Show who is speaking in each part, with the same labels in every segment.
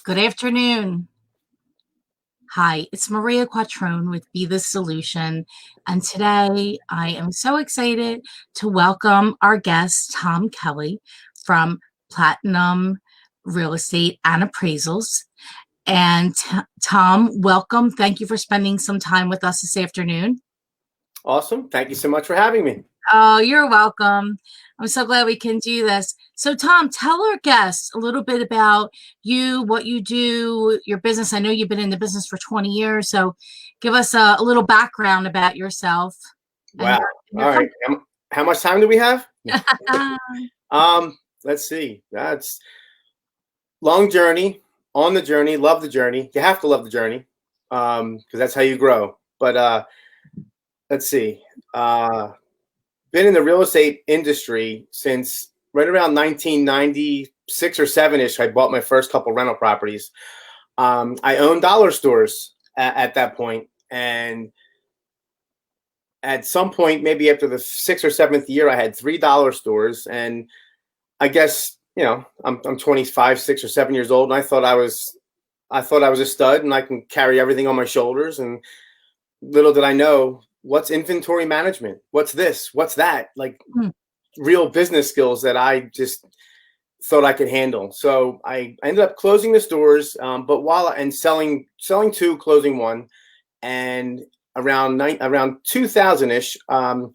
Speaker 1: Good afternoon. Hi, it's Maria Quattrone with Be the Solution. And today I am so excited to welcome our guest, Tom Kelly from Platinum Real Estate and Appraisals. And Tom, welcome. Thank you for spending some time with us this afternoon.
Speaker 2: Awesome. Thank you so much for having me.
Speaker 1: Oh, you're welcome. I'm so glad we can do this. So, Tom, tell our guests a little bit about you, what you do, your business. I know you've been in the business for 20 years, so give us a little background about yourself.
Speaker 2: Wow. All right. How much time do we have? Let's see. That's long journey, on the journey, love the journey. You have to love the journey because that's how you grow. But let's see. Been in the real estate industry since right around 1996 or 7-ish. I bought my first couple rental properties. I owned dollar stores at that point, and at some point, maybe after the 6th or 7th year, I had $3 stores. And I guess, you know, I'm 25, 6 or 7 years old, and I thought I was a stud, and I can carry everything on my shoulders. And little did I know, what's inventory management? What's this? What's that? Like real business skills that I just thought I could handle. So I ended up closing the stores, but selling two, closing one, and around 2000-ish, I'm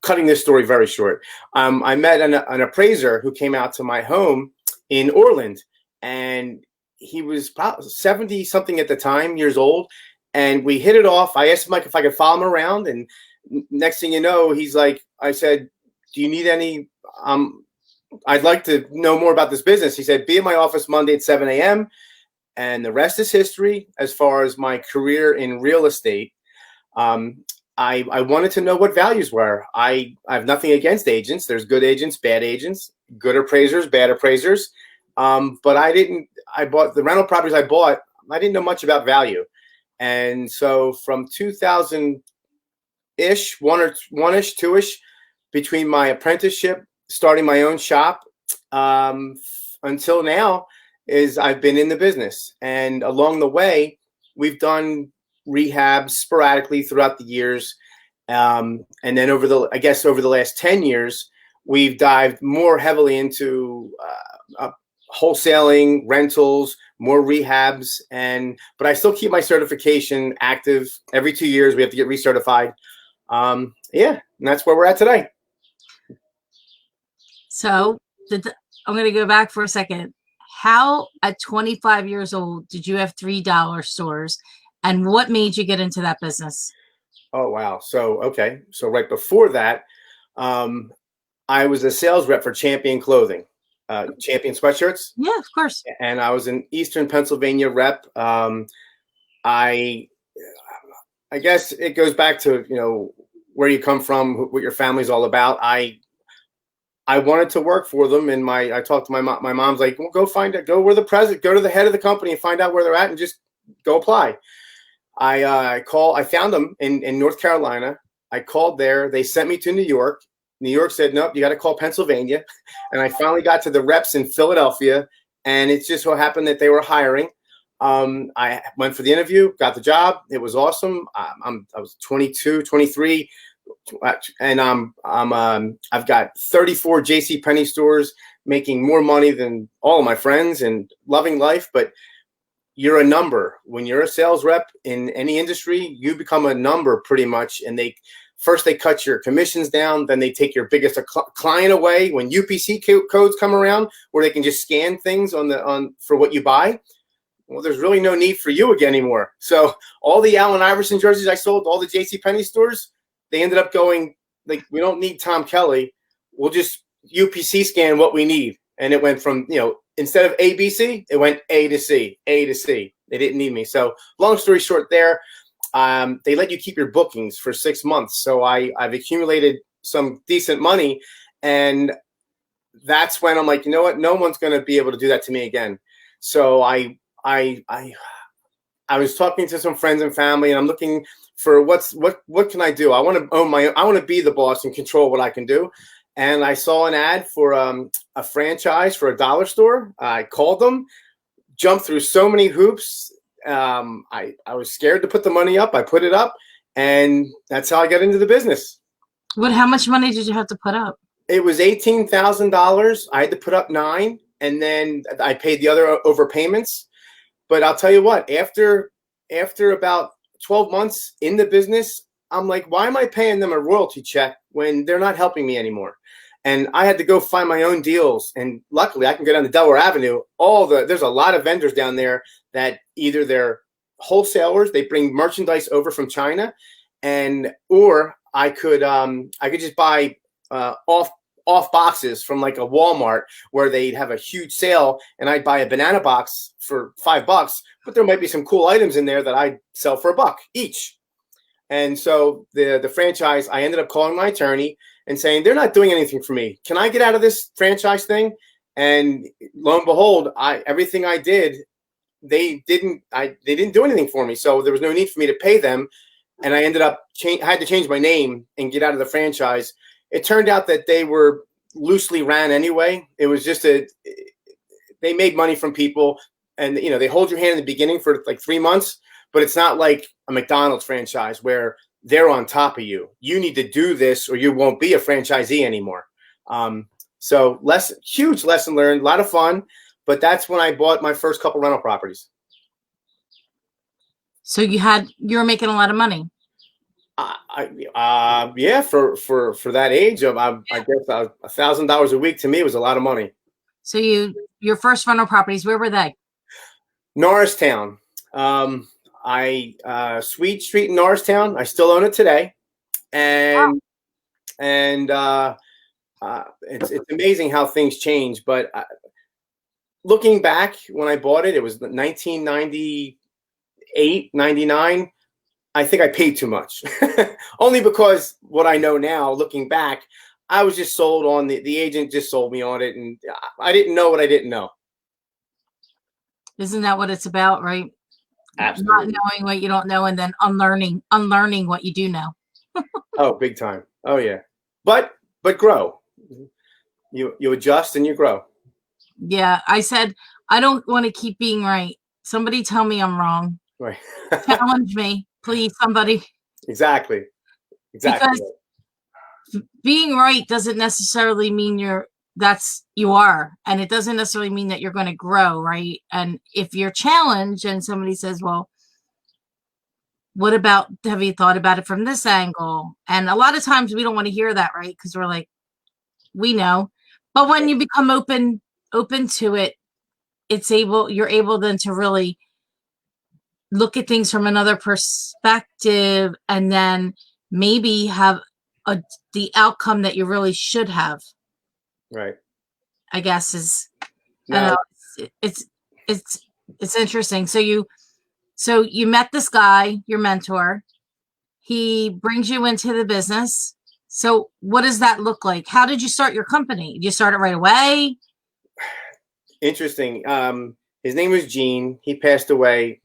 Speaker 2: cutting this story very short. I met an appraiser who came out to my home in Orland, and he was probably 70 something at the time, years old. And we hit it off. I asked him if I could follow him around, and next thing you know, he's like, I said, do you need any, I'd like to know more about this business. He said, be in my office Monday at 7 a.m. And the rest is history as far as my career in real estate. I wanted to know what values were. I have nothing against agents. There's good agents, bad agents, good appraisers, bad appraisers. But I bought the rental properties I bought. I didn't know much about value. And so from 2000-ish, one-ish, two-ish, between my apprenticeship, starting my own shop, until now, is I've been in the business. And along the way, we've done rehabs sporadically throughout the years. And then over the last 10 years, we've dived more heavily into wholesaling, rentals, more rehabs, but I still keep my certification active. Every 2 years, we have to get recertified. And that's where we're at today.
Speaker 1: So I'm going to go back for a second. How, at 25 years old, did you have $3 stores, and what made you get into that business?
Speaker 2: Oh, wow. So right before that, I was a sales rep for Champion Clothing. Champion sweatshirts.
Speaker 1: Yeah, of course.
Speaker 2: And I was an Eastern Pennsylvania rep. I guess it goes back to, you know, where you come from, what your family's all about. I wanted to work for them, and I talked to my mom. My mom's like, well, go where the president, go to the head of the company and find out where they're at, and just go apply. I found them in North Carolina. I called there. They sent me to New York. New York said, nope, you got to call Pennsylvania. And I finally got to the reps in Philadelphia, and it just so happened that they were hiring. I went for the interview, got the job. It was awesome. I was 22, 23, and I've got 34 JCPenney stores, making more money than all of my friends and loving life. But you're a number. When you're a sales rep in any industry, you become a number pretty much, and they cut your commissions down, then they take your biggest client away. When UPC codes come around, where they can just scan things for what you buy, well, there's really no need for you again anymore. So all the Allen Iverson jerseys I sold, all the JCPenney stores, they ended up going like, we don't need Tom Kelly. We'll just UPC scan what we need. And it went from, you know, instead of ABC, it went A to C, A to C. They didn't need me. So long story short there, they let you keep your bookings for 6 months. So I've accumulated some decent money, and that's when I'm like, you know what? No one's going to be able to do that to me again. So I was talking to some friends and family, and I'm looking for what can I do? I want to be the boss and control what I can do. and I saw an ad for a franchise for a dollar store. I called them, jumped through so many hoops. I was scared to put the money up. I put it up, and that's how I got into the business.
Speaker 1: How much money did you have to put up?
Speaker 2: It was $18,000. I had to put up $9,000, and then I paid the other overpayments. But I'll tell you what, after about 12 months in the business, I'm like, why am I paying them a royalty check when they're not helping me anymore? And I had to go find my own deals. And luckily, I can go down to Delaware Avenue. There's a lot of vendors down there that either they're wholesalers, they bring merchandise over from China, or I could just buy off boxes from like a Walmart where they'd have a huge sale, and I'd buy a banana box for $5, but there might be some cool items in there that I'd sell for $1 each. And so the franchise, I ended up calling my attorney and saying, they're not doing anything for me. Can I get out of this franchise thing? And lo and behold, everything I did, they didn't do anything for me. So there was no need for me to pay them. And I ended up I had to change my name and get out of the franchise. It turned out that they were loosely ran anyway. It was just they made money from people, and they hold your hand in the beginning for like 3 months, but it's not like a McDonald's franchise where they're on top of you. You need to do this or you won't be a franchisee anymore. So huge lesson learned, a lot of fun, but that's when I bought my first couple rental properties.
Speaker 1: So you were making a lot of money.
Speaker 2: Yeah, for that age, I guess $1,000 a week to me was a lot of money.
Speaker 1: So your first rental properties, where were they?
Speaker 2: Norristown. Sweet Street in Norristown. I still own it today, and it's amazing how things change. But looking back, when I bought it, it was 1998, 99. I think I paid too much, only because what I know now, looking back, I was just sold on the agent just sold me on it, and I didn't know what I didn't know.
Speaker 1: Isn't that what it's about, right?
Speaker 2: Absolutely.
Speaker 1: Not knowing what you don't know, and then unlearning what you do know.
Speaker 2: Oh, big time. Oh yeah. But grow. You adjust and you grow.
Speaker 1: Yeah. I said, I don't want to keep being right. Somebody tell me I'm wrong.
Speaker 2: Right.
Speaker 1: Challenge me, please, somebody.
Speaker 2: Exactly.
Speaker 1: Because being right doesn't necessarily mean you are, and it doesn't necessarily mean that you're going to grow, right? And if you're challenged and somebody says, well, have you thought about it from this angle? And a lot of times we don't want to hear that, right? Because we're like, we know. But when you become open to it, you're able then to really look at things from another perspective, and then maybe have the outcome that you really should have.
Speaker 2: Right.
Speaker 1: I guess it's interesting. So you met this guy, your mentor. He brings you into the business. So what does that look like? How did you start your company? Did you start it right away?
Speaker 2: Interesting. His name was Gene. He passed away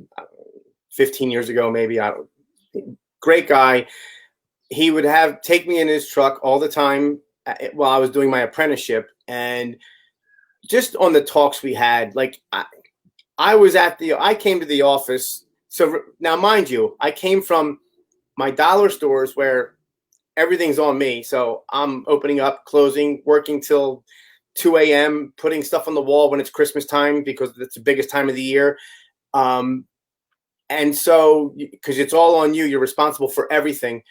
Speaker 2: 15 years ago, maybe. Great guy. He would take me in his truck all the time while I was doing my apprenticeship, and just on the talks we had, like I came to the office. So now, mind you, I came from my dollar stores where everything's on me. So I'm opening up, closing, working till 2 a.m., putting stuff on the wall when it's Christmas time because it's the biggest time of the year. And so, because it's all on you, you're responsible for everything.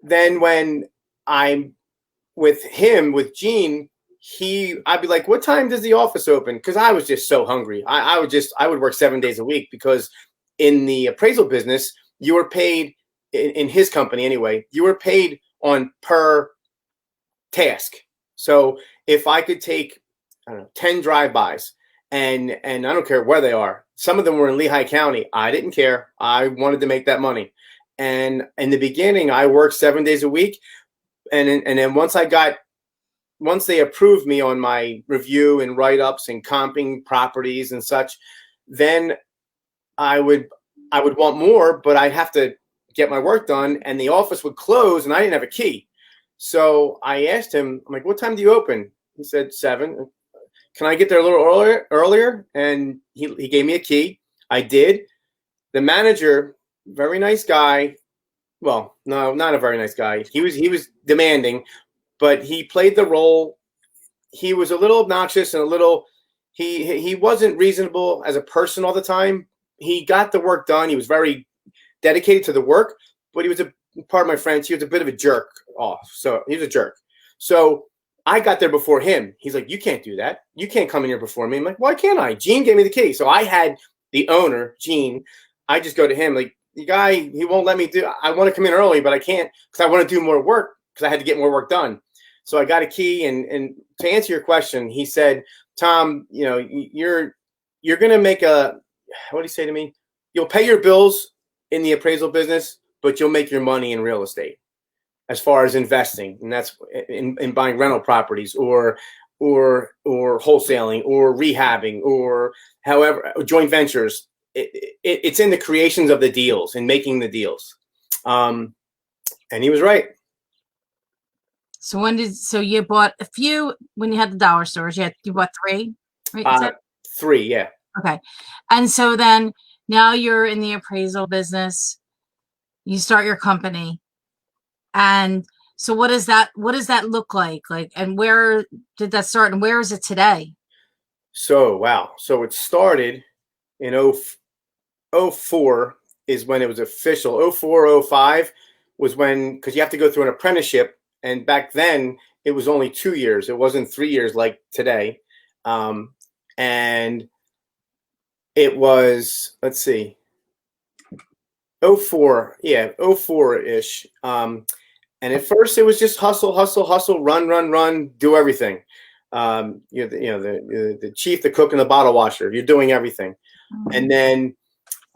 Speaker 2: Then when I'm with Gene, I'd be like, what time does the office open? Because I was just so hungry. I would work 7 days a week, because in the appraisal business, you were paid, in his company anyway, you were paid on per task. So if I could take, 10 drive-bys, and I don't care where they are. Some of them were in Lehigh County. I didn't care. I wanted to make that money. And in the beginning, I worked 7 days a week. And then once they approved me on my review and write-ups and comping properties and such, then I would want more, but I'd have to get my work done, and the office would close, and I didn't have a key. So I asked him, I'm like, what time do you open? He said 7. Can I get there a little earlier? And he gave me a key. I did. The manager, very nice guy. Well, no, not a very nice guy. He was demanding, but he played the role. He was a little obnoxious and a little he wasn't reasonable as a person all the time. He got the work done. He was very dedicated to the work, but he was a part of my friends. He was a bit of a jerk off. So he was a jerk. So I got there before him. He's like, you can't do that. You can't come in here before me. I'm like, why can't I? Gene gave me the key. So I had the owner, Gene. I just go to him like, the guy, he won't let me do. I want to come in early, but I can't because I want to do more work because I had to get more work done. So I got a key, and to answer your question, he said, Tom, you're going to make what did he say to me? You'll pay your bills in the appraisal business, but you'll make your money in real estate as far as investing, and that's in buying rental properties or wholesaling or rehabbing or however joint ventures. It's in the creations of the deals and making the deals. And he was right.
Speaker 1: So you bought a few when you had the dollar stores? You bought 3, right?
Speaker 2: 3, yeah.
Speaker 1: Okay, and so then now you're in the appraisal business. You start your company, and so what does that look like? And where did that start, and where is it today?
Speaker 2: So wow, so it started in 04 is when it was official. 04, 05 was when, because you have to go through an apprenticeship, and back then it was only 2 years. It wasn't 3 years like today. And it was, let's see, 04, yeah, 04-ish. And at first it was just hustle, run, do everything. You're the chief, the cook, and the bottle washer. You're doing everything. And then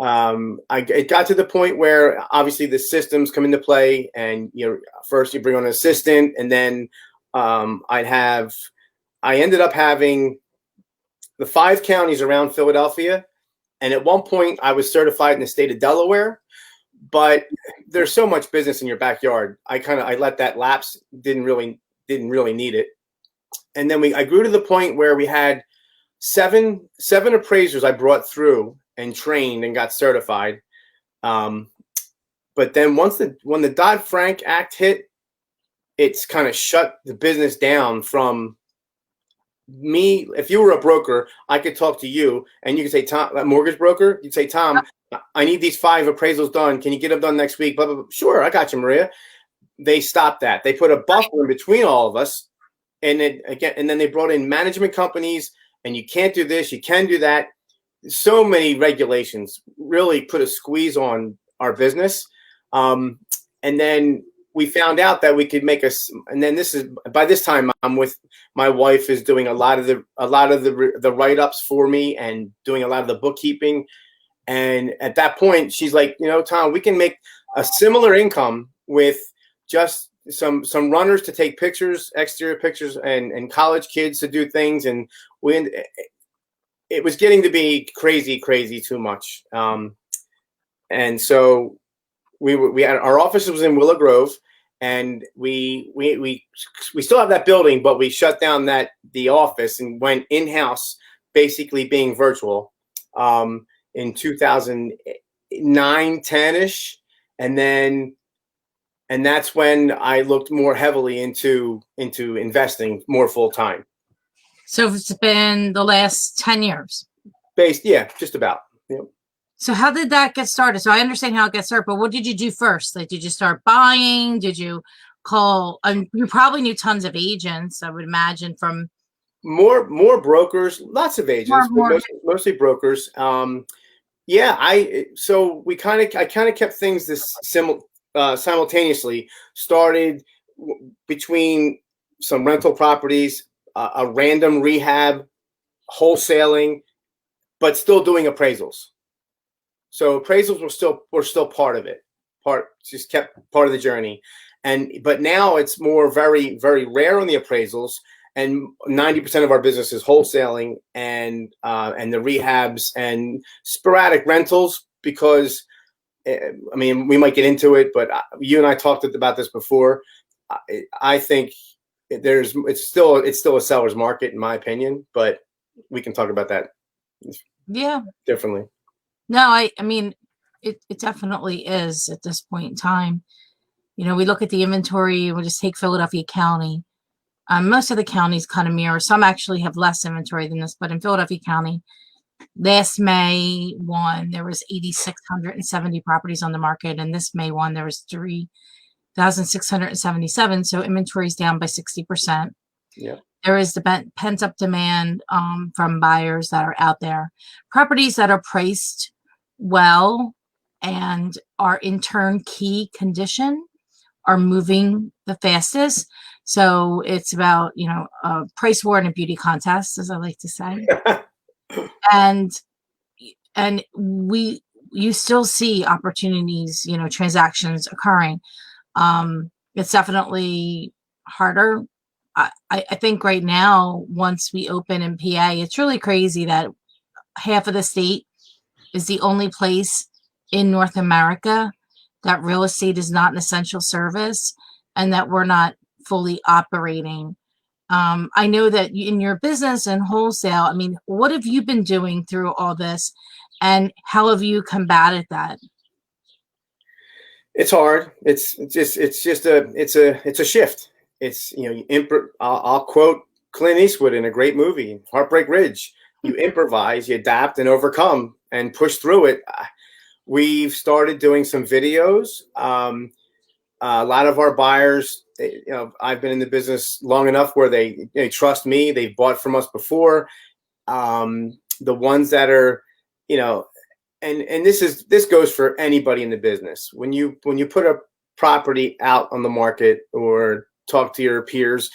Speaker 2: it got to the point where obviously the systems come into play, and first you bring on an assistant, and then I ended up having the 5 counties around Philadelphia, and at one point I was certified in the state of Delaware, but there's so much business in your backyard. I let that lapse. Didn't really need it, and then I grew to the point where we had seven appraisers I brought through and trained and got certified. But then when the Dodd-Frank Act hit, it's kind of shut the business down from me. If you were a broker, I could talk to you and you could say, Tom, a mortgage broker, you'd say, Tom, I need these 5 appraisals done. Can you get them done next week? Blah, blah, blah. Sure, I got you, Maria. They stopped that. They put a buffer in between all of us. And then they brought in management companies, and you can't do this, you can do that. So many regulations really put a squeeze on our business. And then we found out that we could make and then by this time I'm with my wife is doing a lot of the write-ups for me and doing a lot of the bookkeeping. And at that point she's like, Tom, we can make a similar income with just some runners to take pictures, exterior pictures, and college kids to do things. And it was getting to be crazy too much. And so we had our office was in Willow Grove, and we still have that building, but we shut down the office and went in-house, basically being virtual, in 2009, 10-ish. And that's when I looked more heavily into investing more full time.
Speaker 1: So it's been the last 10 years.
Speaker 2: Yeah, just about. Yeah.
Speaker 1: So how did that get started? So I understand how it gets started, but what did you do first? Like, did you start buying? Did you call? You probably knew tons of agents, I would imagine, from
Speaker 2: more brokers, lots of agents, but mostly brokers. Yeah, I kind of kept things simultaneously. Started between some rental properties, a random rehab, wholesaling, but still doing appraisals. So appraisals were still part of it. Just kept part of the journey. But now it's more very, very rare on the appraisals, and 90% of our business is wholesaling and the rehabs and sporadic rentals, because we might get into it, but you and I talked about this before. I think it's still a seller's market in my opinion, but we can talk about that
Speaker 1: Yeah.
Speaker 2: differently.
Speaker 1: No, I mean, it definitely is at this point in time. We look at the inventory, we'll just take Philadelphia County. Most of the counties kind of mirror. Some actually have less inventory than this, but in Philadelphia County, last May 1, there was 8,670 properties on the market, and this May 1, there was 3,677. So inventory is down by 60%.
Speaker 2: Yeah.
Speaker 1: There is the pent-up demand from buyers that are out there. Properties that are priced well and are in turnkey condition are moving the fastest. So it's about, a price war and a beauty contest, as I like to say. and you still see opportunities, transactions occurring. It's definitely harder. I think right now, once we open in PA, it's really crazy that half of the state is the only place in North America that real estate is not an essential service and that we're not fully operating. I know that in your business and wholesale, I mean, what have you been doing through all this and how have you combated that?
Speaker 2: It's hard. It's a shift. It's, I'll quote Clint Eastwood in a great movie, Heartbreak Ridge. You improvise, you adapt and overcome and push through it. We've started doing some videos. A lot of our buyers, I've been in the business long enough where they trust me. They've bought from us before. The ones that are, and this goes for anybody in the business. When you put a property out on the market or talk to your peers,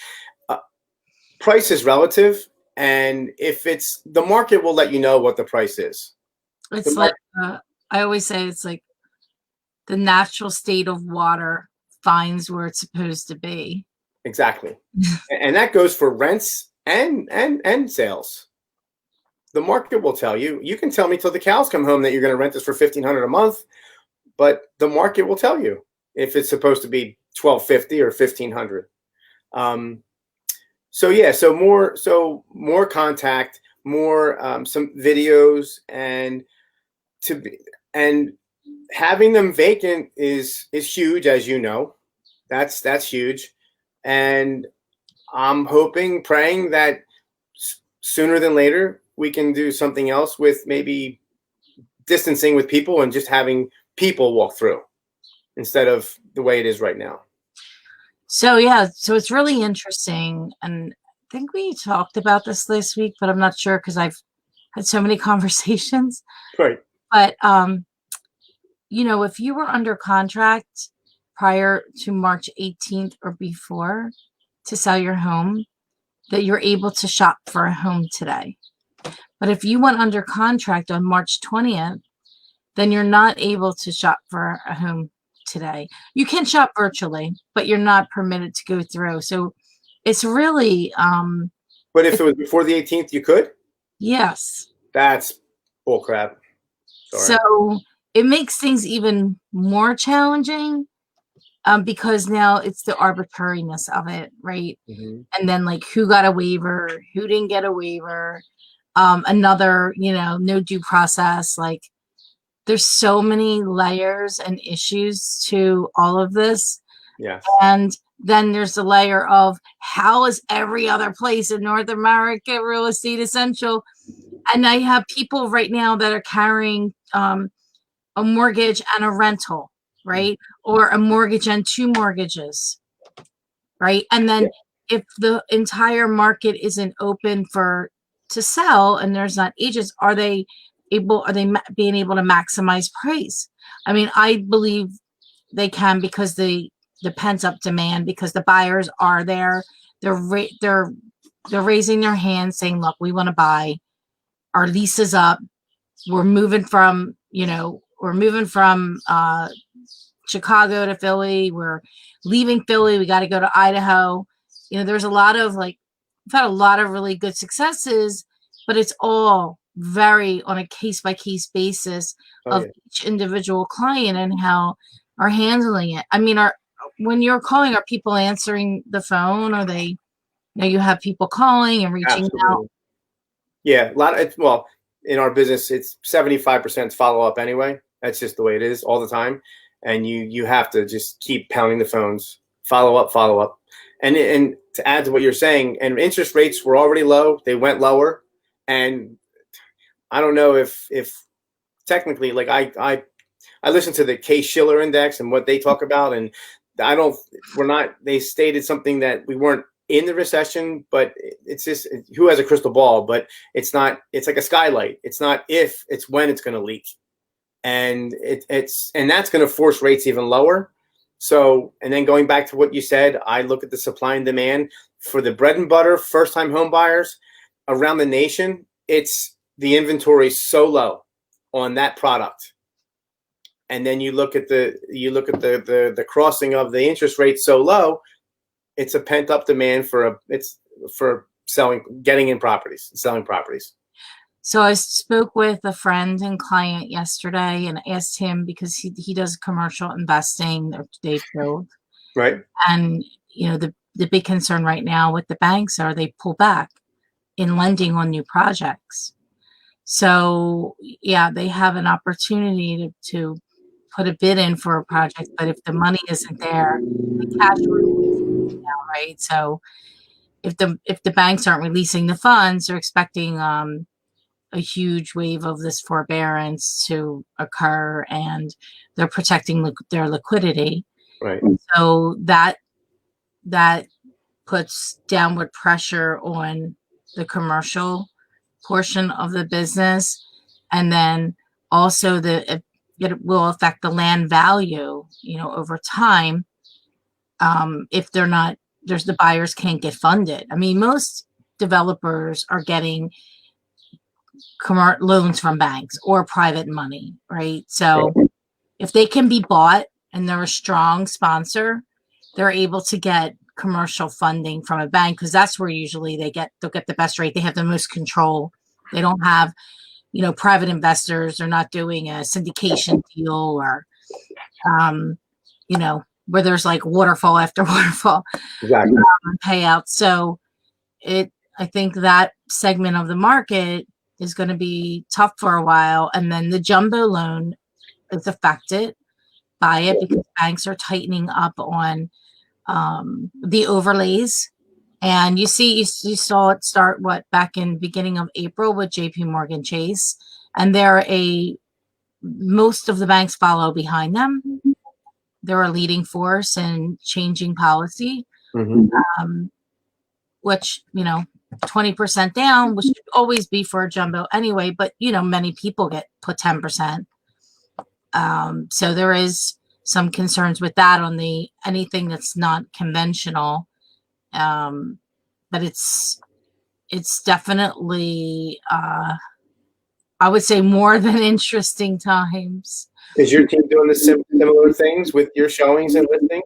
Speaker 2: price is relative, and if it's the market will let you know what the price is.
Speaker 1: It's like I always say, it's like the natural state of water finds where it's supposed to be.
Speaker 2: Exactly, and that goes for rents and sales. The market will tell you. You can tell me till the cows come home that you're going to rent this for $1,500 a month, but the market will tell you if it's supposed to be $1,250 or $1,500. So more contact, more some videos, and having them vacant is huge, as you know. That's huge, and I'm hoping, praying that sooner than later we can do something else with maybe distancing with people and just having people walk through instead of the way it is right now.
Speaker 1: So it's really interesting, and I think we talked about this last week, but I'm not sure because I've had so many conversations.
Speaker 2: Right.
Speaker 1: But if you were under contract prior to March 18th or before to sell your home, that you're able to shop for a home today. But if you went under contract on March 20th, then you're not able to shop for a home today. You can shop virtually, but you're not permitted to go through. So it's really
Speaker 2: But if it was before the 18th, you could?
Speaker 1: Yes.
Speaker 2: That's bull crap. Sorry.
Speaker 1: So it makes things even more challenging because now it's the arbitrariness of it, right?
Speaker 2: Mm-hmm.
Speaker 1: And then like who got a waiver, who didn't get a waiver, another, no due process. Like there's so many layers and issues to all of this.
Speaker 2: Yes.
Speaker 1: And then there's the layer of how is every other place in North America real estate essential? And I have people right now that are carrying a mortgage and a rental, right? Or a mortgage and two mortgages, right? And then if the entire market isn't open to sell and there's not agents, are they being able to maximize price? I mean, I believe they can because the pent up demand, because the buyers are there. They're raising their hands saying, look, we want to buy. Our lease is up. We're moving from Chicago to Philly. We're leaving Philly. We got to go to Idaho. There's a lot of we've had a lot of really good successes, but it's all very on a case by case basis of each individual client and how are handling it. I mean, when you're calling, are people answering the phone? Are they, you know, you have people calling and reaching out?
Speaker 2: Absolutely. Yeah, a lot of well, in our business, it's 75% follow up anyway. That's just the way it is all the time, and you have to just keep pounding the phones, follow up, and to add to what you're saying, and interest rates were already low; they went lower, and I don't know if technically, like I listen to the Case-Shiller index and what they talk about, and I don't. We're not. They stated something that we weren't in the recession, but it's just who has a crystal ball. But it's not. It's like a skylight. It's not if, it's when it's going to leak, and and that's going to force rates even lower. So, and then going back to what you said, I look at the supply and demand for the bread and butter first-time home buyers around the nation. It's the inventory so low on that product, and then you look at the crossing of the interest rate so low, it's a pent up demand for getting in properties, selling properties.
Speaker 1: So I spoke with a friend and client yesterday and asked him, because he does commercial investing, they build,
Speaker 2: Right.
Speaker 1: and you know, the big concern right now with the banks are they pull back in lending on new projects. So yeah, they have an opportunity to put a bid in for a project, but if the money isn't there, the cash flow, right? So if the banks aren't releasing the funds, they're expecting a huge wave of this forbearance to occur, and they're protecting their liquidity.
Speaker 2: Right.
Speaker 1: So that puts downward pressure on the commercial portion of the business, and then also it will affect the land value, you know, over time. If they're not, the buyers can't get funded. I mean, most developers are getting loans from banks or private money, right? So if they can be bought and they're a strong sponsor, they're able to get commercial funding from a bank, because that's where usually they'll get the best rate. They have the most control. They don't have, you know, private investors. They're not doing a syndication deal or, you know, where there's like waterfall after waterfall.
Speaker 2: Exactly.
Speaker 1: Payouts. So I think that segment of the market is going to be tough for a while. And then the jumbo loan is affected by it because banks are tightening up on the overlays. And you saw it start back in beginning of April with JP Morgan Chase, and most of the banks follow behind them. They're a leading force in changing policy, which, you know, 20% down, which should always be for a jumbo anyway, but you know, many people put 10%. So there is some concerns with that on anything that's not conventional. But it's definitely, I would say, more than interesting times.
Speaker 2: Is your team doing the similar things with your showings and listings?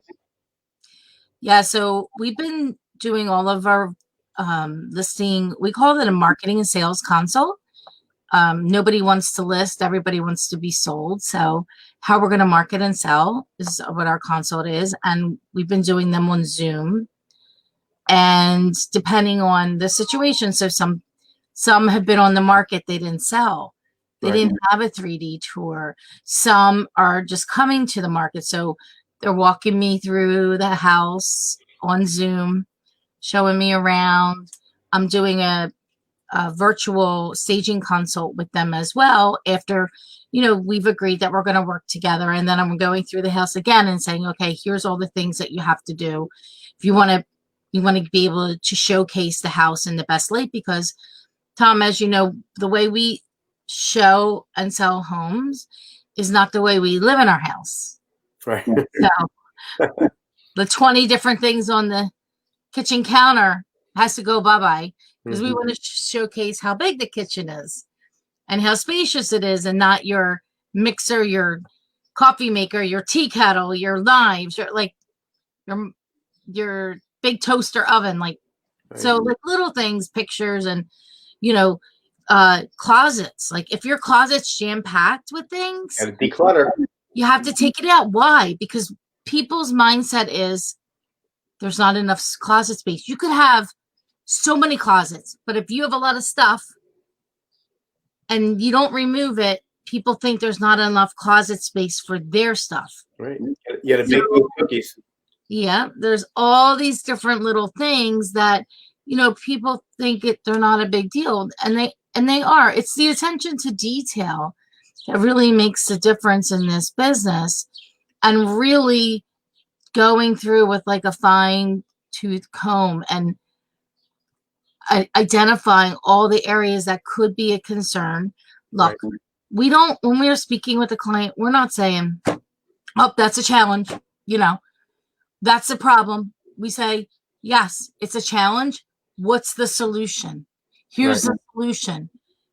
Speaker 1: Yeah, so we've been doing all of our listing. We call it a marketing and sales consult. Nobody wants to list, everybody wants to be sold. So how we're going to market and sell is what our consult is. And we've been doing them on Zoom. And depending on the situation, so some have been on the market, they didn't sell. They didn't have a 3D tour. Some are just coming to the market. So they're walking me through the house on Zoom, showing me around. I'm doing a virtual staging consult with them as well after, you know, we've agreed that we're going to work together. And then I'm going through the house again and saying, okay, here's all the things that you have to do if you want to be able to showcase the house in the best light. Because Tom, as you know, the way we show and sell homes is not the way we live in our house.
Speaker 2: Right.
Speaker 1: So the 20 different things on the kitchen counter has to go bye-bye, because we want to showcase how big the kitchen is and how spacious it is, and not your mixer, your coffee maker, your tea kettle, your knives, your big toaster oven, like, so like little things, pictures, and you know, closets. Like if your closet's jam-packed with things,
Speaker 2: Gotta declutter.
Speaker 1: you have to take it out. Why? Because people's mindset is there's not enough closet space. You could have so many closets, but if you have a lot of stuff and you don't remove it, people think there's not enough closet space for their stuff.
Speaker 2: Right. You got to bake those cookies.
Speaker 1: Yeah, there's all these different little things that, you know, people think they're not a big deal, and they are. It's the attention to detail that really makes the difference in this business, and really going through with like a fine tooth comb and identifying all the areas that could be a concern. Look,
Speaker 2: Right.
Speaker 1: we don't, when we're speaking with a client, we're not saying, oh, that's a challenge, you know, that's a problem. We say, yes, it's a challenge. What's the solution? Here's
Speaker 2: Right.
Speaker 1: the solution,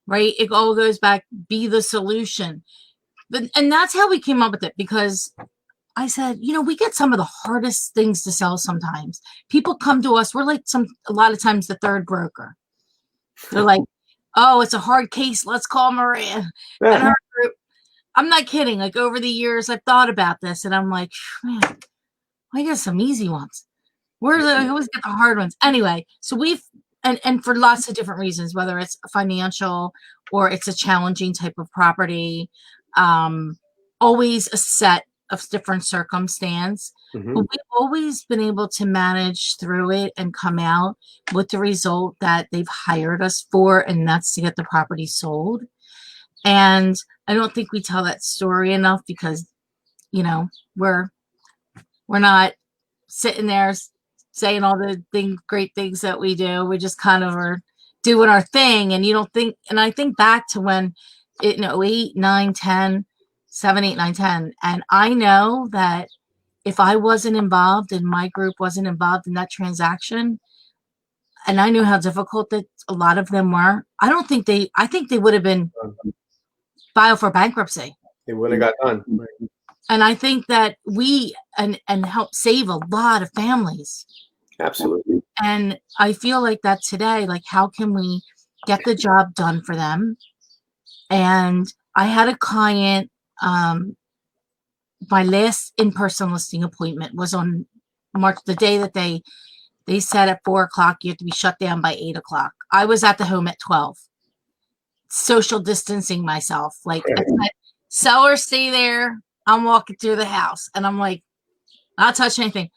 Speaker 1: right? It all goes back, be the solution. And that's how we came up with it, because I said, you know, we get some of the hardest things to sell sometimes. People come to us, we're like a lot of times the third broker. They're like, oh, it's a hard case. Let's call Maria and her group. I'm not kidding. Like, over the years, I've thought about this, and I'm like, man, I get some easy ones. I always get the hard ones. Anyway, so and for lots of different reasons, whether it's financial or it's a challenging type of property, always a set of different circumstance.
Speaker 2: Mm-hmm.
Speaker 1: But we've always been able to manage through it and come out with the result that they've hired us for, and that's to get the property sold. And I don't think we tell that story enough, because, you know, we're not sitting there saying all the great things that we do. We just kind of are doing our thing. And you don't think, and I think back to when it, 8, 9, 10, 7, 8, 9, 10. And I know that if I wasn't involved and my group wasn't involved in that transaction, and I knew how difficult that a lot of them were, I think they would have been filed for bankruptcy.
Speaker 2: It would have got done. Right.
Speaker 1: And I think that we and help save a lot of families.
Speaker 2: Absolutely.
Speaker 1: And I feel like that today, like, how can we get the job done for them? And I had a client, my last in-person listing appointment was on March, the day that they said at 4:00, you have to be shut down by 8:00. I was at the home at 12, social distancing myself. Like, I said, seller, stay there. I'm walking through the house, and I'm like, not touch anything.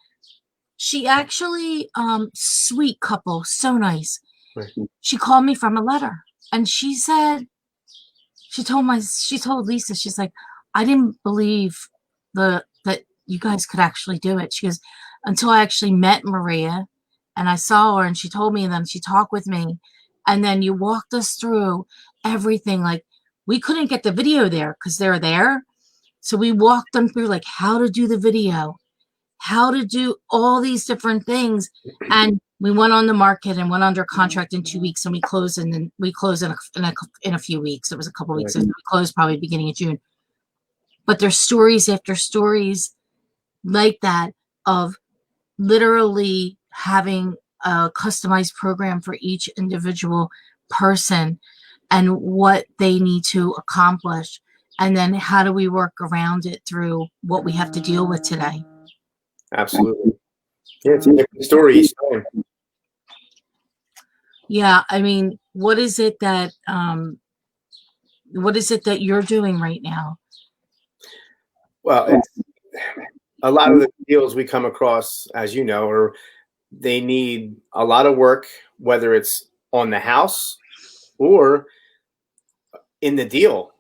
Speaker 1: She actually, sweet couple, so nice.
Speaker 2: Right.
Speaker 1: She called me from a letter, and she said, she told Lisa, she's like, I didn't believe that you guys could actually do it. She goes, until I actually met Maria and I saw her and she told me, and then she talked with me, and then you walked us through everything. Like, we couldn't get the video there because they're there. So we walked them through, like, how to do the video, how to do all these different things. And we went on the market and went under contract in 2 weeks, and we closed in a few weeks. It was a couple of weeks.
Speaker 2: Right.
Speaker 1: We closed probably beginning of June. But there's stories after stories like that, of literally having a customized program for each individual person and what they need to accomplish. And then how do we work around it through what we have to deal with today?
Speaker 2: Absolutely. Yeah, it's a different story each time.
Speaker 1: Yeah, I mean, what is it that you're doing right now?
Speaker 2: Well, a lot of the deals we come across, as you know, they need a lot of work, whether it's on the house or in the deal.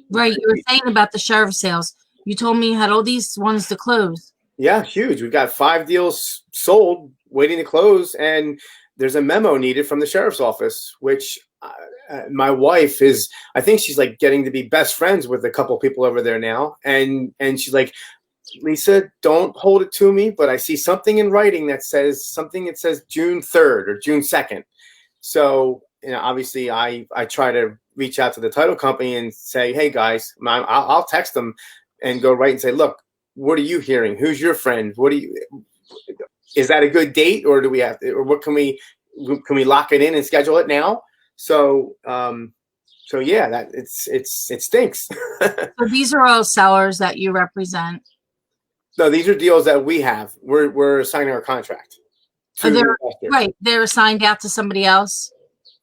Speaker 1: Right, you were saying about the sheriff sales. You told me you had all these ones to close.
Speaker 2: Yeah, huge. We've got 5 deals sold, waiting to close, and there's a memo needed from the sheriff's office, which my wife is, I think she's like getting to be best friends with a couple people over there now. And she's like, Lisa, don't hold it to me, but I see something in writing that says June 3rd or June 2nd. So, obviously I try to reach out to the title company and say, hey guys, I'll text them and go right and say, look, what are you hearing? Who's your friend? Is that a good date, or do we have to, or what can we lock it in and schedule it now? So yeah, that it stinks.
Speaker 1: So these are all sellers that you represent.
Speaker 2: No, these are deals that we have. We're signing our contract
Speaker 1: Are
Speaker 2: to
Speaker 1: they
Speaker 2: the investor.
Speaker 1: right? They're assigned out to somebody else,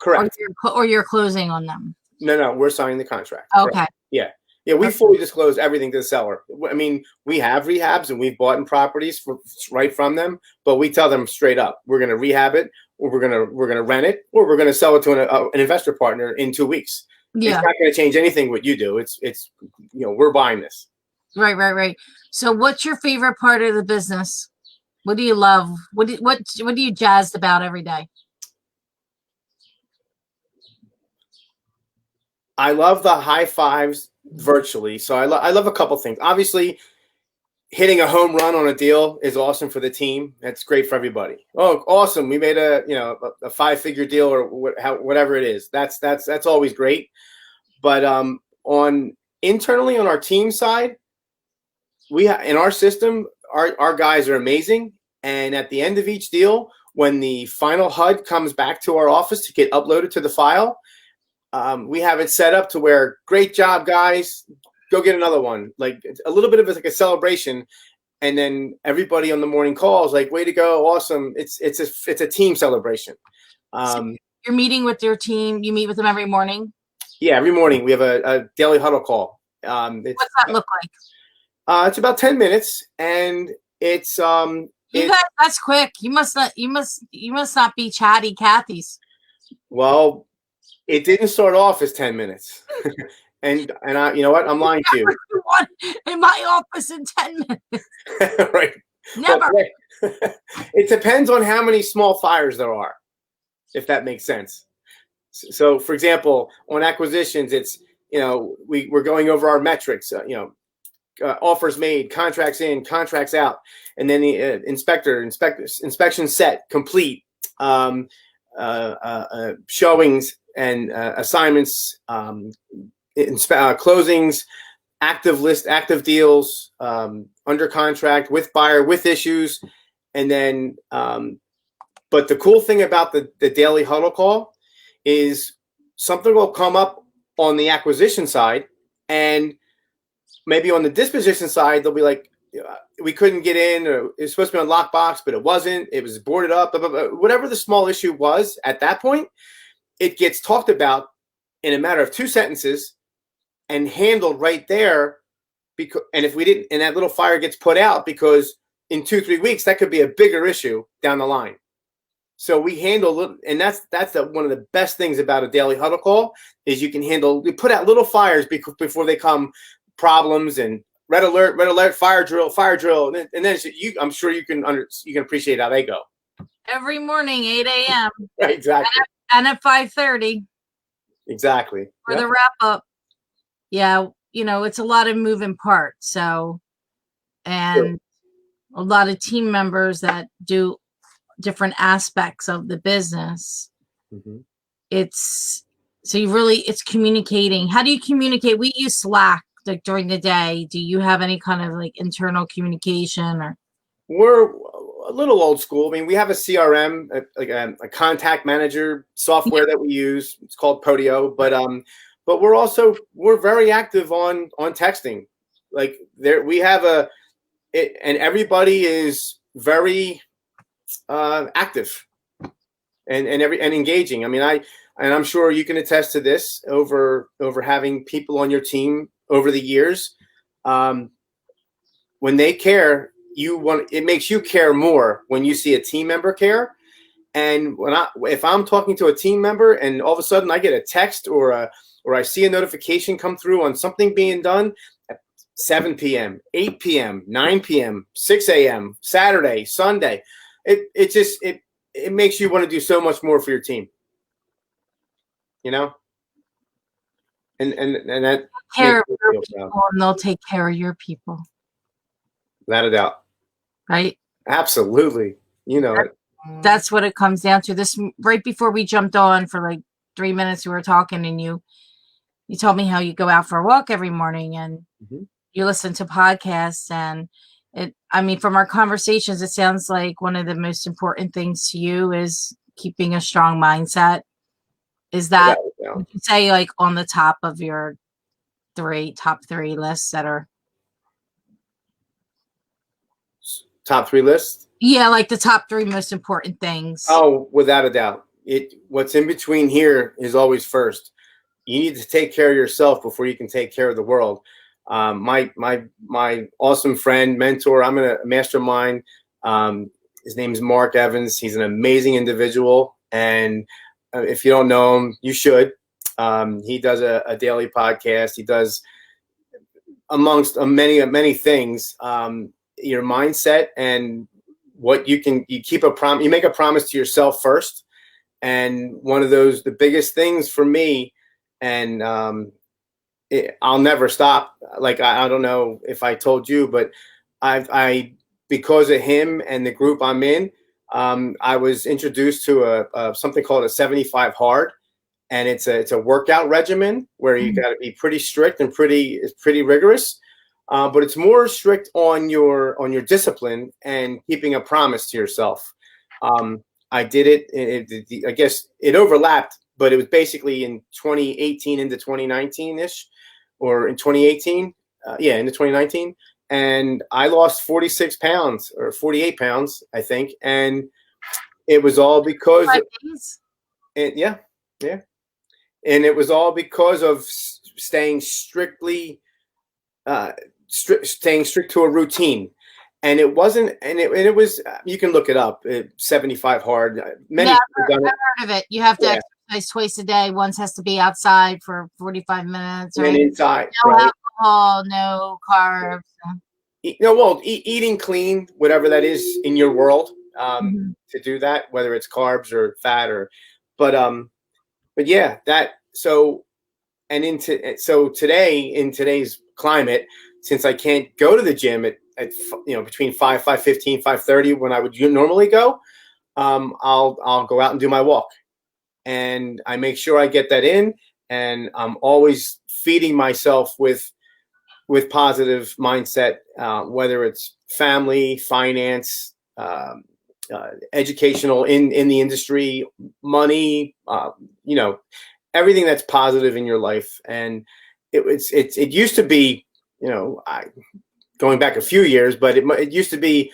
Speaker 2: Correct.
Speaker 1: or you're closing on them.
Speaker 2: No, we're signing the contract.
Speaker 1: Okay.
Speaker 2: Correct. Yeah. Yeah, we fully disclose everything to the seller. I mean, we have rehabs and we've bought in properties right from them, but we tell them straight up, we're going to rehab it, or we're going to rent it, or we're going to sell it to an investor partner in 2 weeks.
Speaker 1: Yeah.
Speaker 2: It's not going to change anything what you do. It's we're buying this.
Speaker 1: Right. So, what's your favorite part of the business? What do you love? What do you jazzed about every day?
Speaker 2: I love the high fives virtually. So I love a couple things. Obviously, hitting a home run on a deal is awesome for the team. That's great for everybody. Oh, awesome! We made a 5-figure deal or whatever it is. That's always great. But on internally on our team side, in our system, our guys are amazing. And at the end of each deal, when the final HUD comes back to our office to get uploaded to the file, we have it set up to where, great job, guys, go get another one. Like, it's a little bit of like a celebration. And then everybody on the morning calls like, way to go, awesome. It's a team celebration.
Speaker 1: So you're meeting with your team. You meet with them every morning?
Speaker 2: Yeah, every morning we have a daily huddle call.
Speaker 1: What's that look like?
Speaker 2: It's about 10 minutes, and it's
Speaker 1: that's quick. You must not be chatty Cathy's.
Speaker 2: Well, it didn't start off as 10 minutes. and I, you know what? I'm lying to you.
Speaker 1: In my office in 10 minutes.
Speaker 2: Right.
Speaker 1: Never.
Speaker 2: Well, it depends on how many small fires there are, if that makes sense. So, for example, on acquisitions, it's, we're going over our metrics, offers made, contracts in, contracts out, and then the inspection set, complete, showings and assignments, closings, active deals, under contract, with buyer, with issues, and then. But the cool thing about the daily huddle call is something will come up on the acquisition side, and maybe on the disposition side, they'll be like, we couldn't get in, or it's supposed to be on lockbox, but it wasn't. It was boarded up. Blah, blah, blah. Whatever the small issue was at that point, it gets talked about in a matter of 2 sentences and handled right there. And if we didn't, and that little fire gets put out, because in 2-3 weeks, that could be a bigger issue down the line. So we handle, and that's one of the best things about a daily huddle call is you put out little fires before they come, problems and red alert, fire drill, and then I'm sure you can appreciate how they go.
Speaker 1: Every morning, 8 a.m.
Speaker 2: Right, exactly.
Speaker 1: And at 5:30.
Speaker 2: Exactly.
Speaker 1: For the wrap up. Yeah, it's a lot of moving parts. So, and a lot of team members that do different aspects of the business.
Speaker 2: Mm-hmm.
Speaker 1: It's communicating. How do you communicate? We use Slack like during the day. Do you have any kind of like internal communication? Or
Speaker 2: we're a little old school. I mean, we have a CRM, a contact manager software that we use. It's called Podio, but we're very active on texting. Like we have and everybody is very active and engaging. I mean, I'm sure you can attest to this over having people on your team over the years. When they care, it makes you care more when you see a team member care. And if I'm talking to a team member and all of a sudden I get a text or I see a notification come through on something being done at 7 p.m., 8 p.m., 9 p.m., 6 a.m., Saturday, Sunday, it makes you want to do so much more for your team, and that
Speaker 1: care of your people, and they'll take care of your people.
Speaker 2: Without a doubt.
Speaker 1: Right?
Speaker 2: Absolutely.
Speaker 1: That's what it comes down to. This right before we jumped on for like 3 minutes, we were talking, and you told me how you go out for a walk every morning and you listen to podcasts, and from our conversations, it sounds like one of the most important things to you is keeping a strong mindset. Is that, would you say, like on the top of your top three lists that are?
Speaker 2: top three list?
Speaker 1: Yeah, like the top three most important things.
Speaker 2: Oh, without a doubt. What's in between here is always first. You need to take care of yourself before you can take care of the world. My awesome friend, mentor, I'm in a mastermind. His name is Mark Evans. He's an amazing individual, and if you don't know him, you should. He does a daily podcast. He does, amongst many things, your mindset and what you keep you make a promise to yourself first. And one of the biggest things for me, and I'll never stop. Like, I don't know if I told you, but I because of him and the group I'm in, I was introduced to a something called a 75 hard, and it's a workout regimen where you got to be pretty strict and it's pretty rigorous, but it's more strict on your discipline and keeping a promise to yourself. I did it. I guess it overlapped, but it was basically in 2018 into 2019 ish, or in 2018, into 2019, and I lost 46 pounds or 48 pounds, I think, and it was all because, yeah, and it was all because of staying strictly, staying strict to a routine. And it wasn't, and it was, you can look it up, 75 hard. Many
Speaker 1: Yeah,
Speaker 2: people done
Speaker 1: I've
Speaker 2: it.
Speaker 1: heard of it. You have to exercise twice a day. Once has to be outside for 45 minutes,
Speaker 2: And
Speaker 1: right?
Speaker 2: then inside,
Speaker 1: No
Speaker 2: right?
Speaker 1: alcohol, no carbs.
Speaker 2: Eating clean, whatever that is in your world, to do that, whether it's carbs or fat but yeah, so today, in today's climate, since I can't go to the gym at between 5:15, 5:30 when I would normally go, I'll go out and do my walk, and I make sure I get that in, and I'm always feeding myself with positive mindset, whether it's family, finance, educational, in the industry, money, everything that's positive in your life. And it used to be, going back a few years, but it used to be,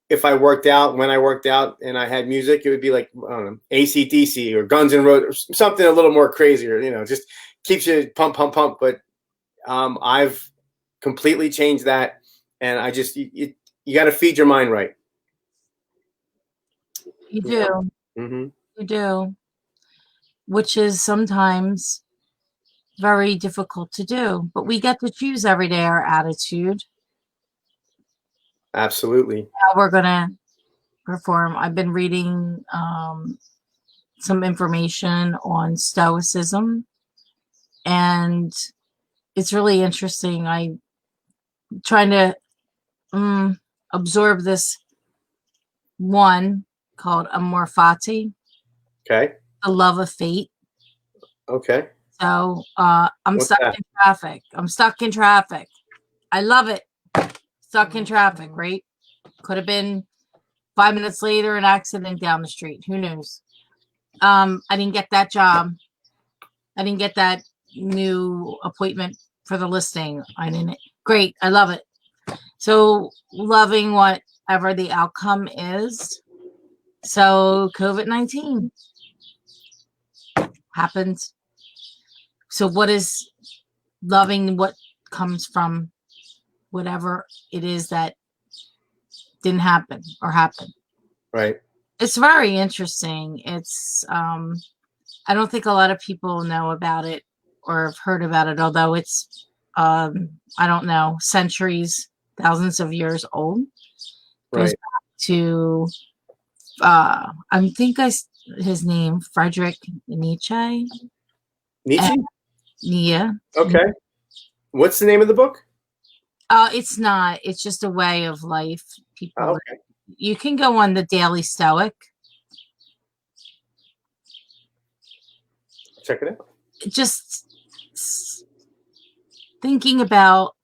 Speaker 2: if I worked out, when I worked out and I had music, it would be like, I don't know, AC/DC or Guns N' Roses, or something a little more crazier, just keeps you pump. But I've completely changed that, and I just, you got to feed your mind right.
Speaker 1: You do.
Speaker 2: Mm-hmm.
Speaker 1: You do. Which is sometimes very difficult to do. But we get to choose every day our attitude.
Speaker 2: Absolutely.
Speaker 1: How we're going to perform. I've been reading some information on Stoicism, and it's really interesting. I'm trying to absorb this one called Amor Fati,
Speaker 2: Okay.
Speaker 1: the love of fate.
Speaker 2: Okay.
Speaker 1: So I'm
Speaker 2: What's
Speaker 1: stuck
Speaker 2: that?
Speaker 1: in traffic. I'm stuck in traffic. I love it. Stuck in traffic, right? Could have been 5 minutes later, an accident down the street. Who knows? I didn't get that job. I didn't get that new appointment for the listing. I didn't. Great. I love it. So loving whatever the outcome is. So COVID-19 happened. So what is loving what comes from whatever it is that didn't happen or happened?
Speaker 2: Right.
Speaker 1: It's very interesting. It's I don't think a lot of people know about it or have heard about it, although it's I don't know, centuries, thousands of years old. Goes
Speaker 2: Right.
Speaker 1: back to I think his name Friedrich Nietzsche.
Speaker 2: Nietzsche.
Speaker 1: Yeah.
Speaker 2: Okay. What's the name of the book?
Speaker 1: It's not. It's just a way of life. People.
Speaker 2: Oh, okay.
Speaker 1: You can go on the Daily Stoic.
Speaker 2: Check it out.
Speaker 1: Just thinking about,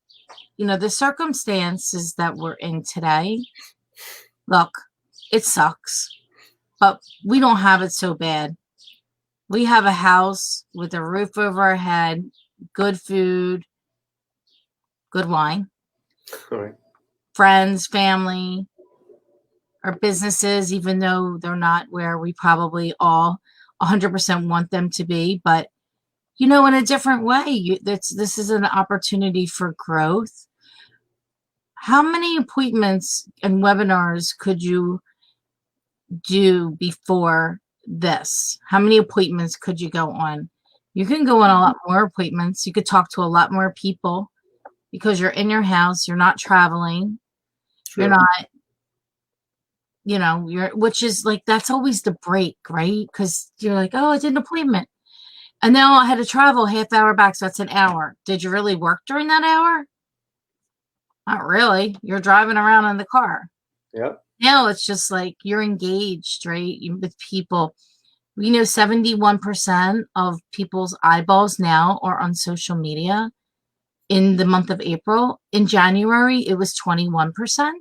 Speaker 1: the circumstances that we're in today. Look, it sucks, but we don't have it so bad. We have a house with a roof over our head, good food, good wine,
Speaker 2: All right.
Speaker 1: friends, family. our businesses, even though they're not where we probably all 100% want them to be, but in a different way. This is an opportunity for growth. How many appointments and webinars could you do before this? How many appointments could you go on? You can go on a lot more appointments. You could talk to a lot more people because you're in your house, you're not traveling,
Speaker 2: True.
Speaker 1: you're not, which is like, that's always the break, right? Because you're like, oh, I did an appointment. And now I had to travel half hour back, so that's an hour. Did you really work during that hour? Not really. You're driving around in the car.
Speaker 2: Yep.
Speaker 1: Now it's just like you're engaged, right? With people. 71% of people's eyeballs now are on social media in the month of April. In January, it was 21%.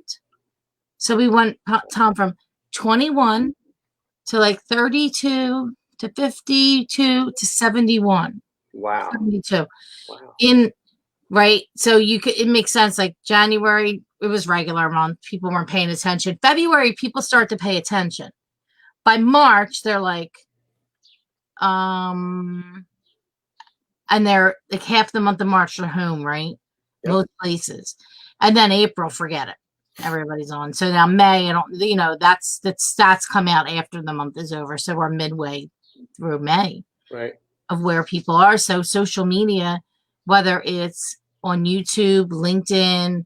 Speaker 1: So we went, Tom, from 21 to like 32 to 52 to 71.
Speaker 2: Wow.
Speaker 1: 72.
Speaker 2: Wow.
Speaker 1: Right. So it makes sense. Like January, it was regular month. People weren't paying attention. February, people start to pay attention. By March, they're like, and they're like half the month of March they're home, right?
Speaker 2: Yep.
Speaker 1: Most places. And then April, forget it. Everybody's on. So now May, that's stats come out after the month is over. So we're midway through May.
Speaker 2: Right.
Speaker 1: Of where people are. So social media, whether it's on YouTube, LinkedIn,